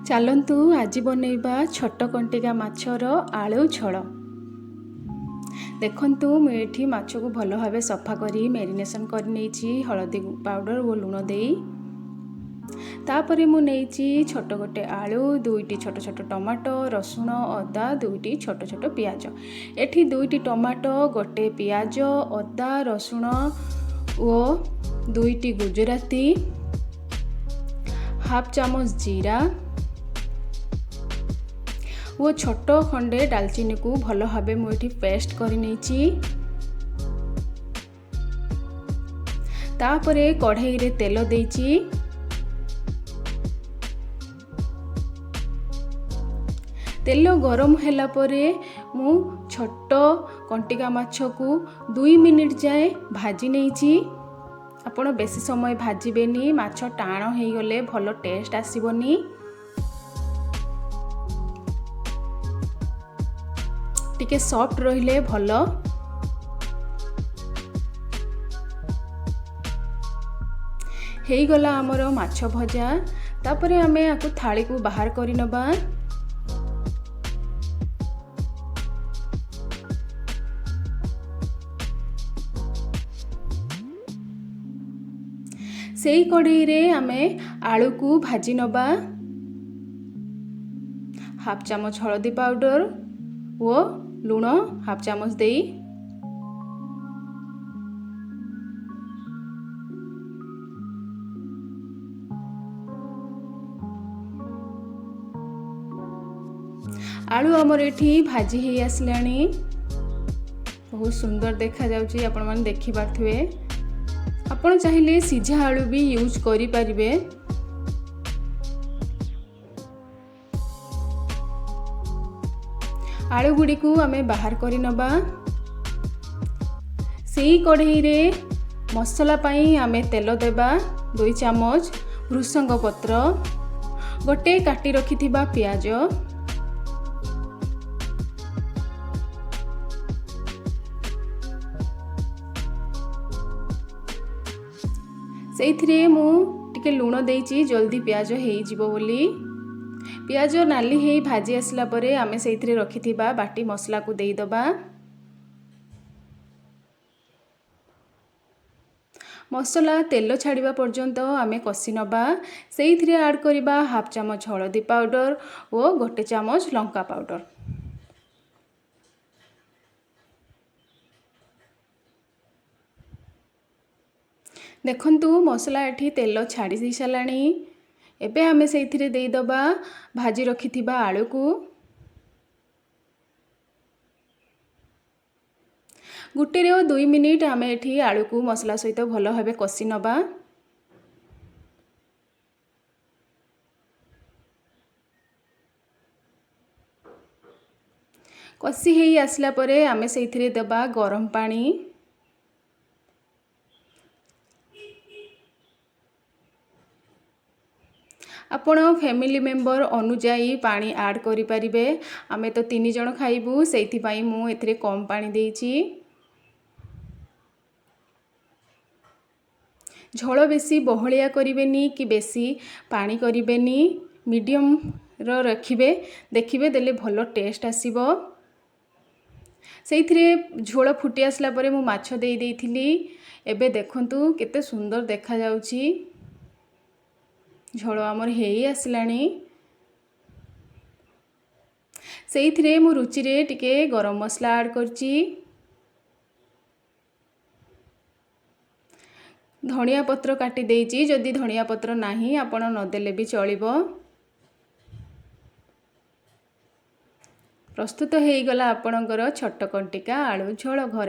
ଚାଲନ୍ତୁ ଆଜି ବନେଇବା ଛୋଟ କଣ୍ଟିକା ମାଛର ଆଳୁ ଝୋଳ। ଦେଖନ୍ତୁ ମୁଁ ଏଠି ମାଛକୁ ଭଲ ଭାବେ ସଫା କରି ମ୍ୟାରିନେସନ୍ କରି ନେଇଛି ହଳଦୀ ପାଉଡ଼ର ଓ ଲୁଣ ଦେଇ। ତାପରେ ମୁଁ ନେଇଛି ଛୋଟ ଗୋଟେ ଆଳୁ, ଦୁଇଟି ଛୋଟ ଛୋଟ ଟମାଟୋ, ରସୁଣ, ଅଦା, ଦୁଇଟି ଛୋଟ ଛୋଟ ପିଆଜ। ଏଠି ଦୁଇଟି ଟମାଟୋ, ଗୋଟେ ପିଆଜ, ଅଦା, ରସୁଣ ଓ ଦୁଇଟି ଗୁଜୁରାତି, ହାଫ୍ ଚାମଚ ଜିରା ଓ ଛୋଟ ଖଣ୍ଡେ ଡାଲଚିନି को भल भावे मुझे पेस्ट कर नहीं। तापरे कढ़ाई रे तेल देइछि। तेल गरम हैला परे मु छोट कंटिका माछ को 2 मिनिट जाए भाजी नहीं। आपण बेसी समय भाजबेनी, माछ टाण हो गले भल टेस्ट आसीबनी। टिके सॉफ्ट रहिले भल। हे गला हमर माछ भजा। तापरे आमे आकु थाली को बाहर करि नबा। सेई कढ़ाई रे आमे आलू को भाजी नबा। हाफ चामच हळदी पाउडर ओ लूण हाफ चामच देई आलू हमर एठी भाजी हे आसलानी। बहुत सुंदर देखा जाउची, आपण माने देखि पाथुए। आपण चाहिले सिझा आलू भी यूज करि परिबे। आलू गुडी को आमे बाहर करि नबा। सेई कढ़ाई रे मसाला पाई आमे तेल देबा 2 चामच, भृसंग पत्र, गोटे काटी रखिथिबा पियाज, सेइथिरे मु टिके लूण देइछि जल्दी पियाज हेइ जिवो बोली। पियाज नाली हेइ भाजी आसला परे आमे सेइथिरे रखिथिबा बाटी मसला को देई दबा। मसला तेल छाड़िबा पर्यंत आमे कसी नबा। सेइथिरे ऐड करिबा हाफ चामच हळदी पाउडर ओ गोटे चामच लंका पाउडर। देखंतु मसला एठी तेल छाड़ी दी सालानी। एबे आमे सेइथिरे देई दबा भाजी रखिथिबा आलू को। गुटे रे 2 मिनिट आमे एठी आलू को मसला सहित भल भाबे कसी नबा। कसी हेइ आसला परे आमे सेइथिरे दबा गरम पानी। आपण फैमिली मेंबर अनुजाई पानी ऐड करि परिबे। आमे तो 3 जण खाइबू, सेइथि पई मु एथिरे कम पानी देइछि। झोल बेसी बहलिया करिवेनी कि बेसी पानी करिवेनी, मीडियम रो रखिबे। देखिबे देले भलो टेस्ट आसीबो। सेइथिरे झोल फुटी आसला परे मु माछ देई देइथिली। एबे देखंतु केते सुंदर देखा जाउची। झोल हमर हेइ आसलानी। सेइथिरे मु रुचि रे टिके गरम मसला ऐड करची। धनिया पत्र काटी देइची, जदि धनिया पत्र नाही आपण न देले भी चलिबो। प्रस्तुत हेइ गला आपणकर छोट कंटिका आलू झोल। घर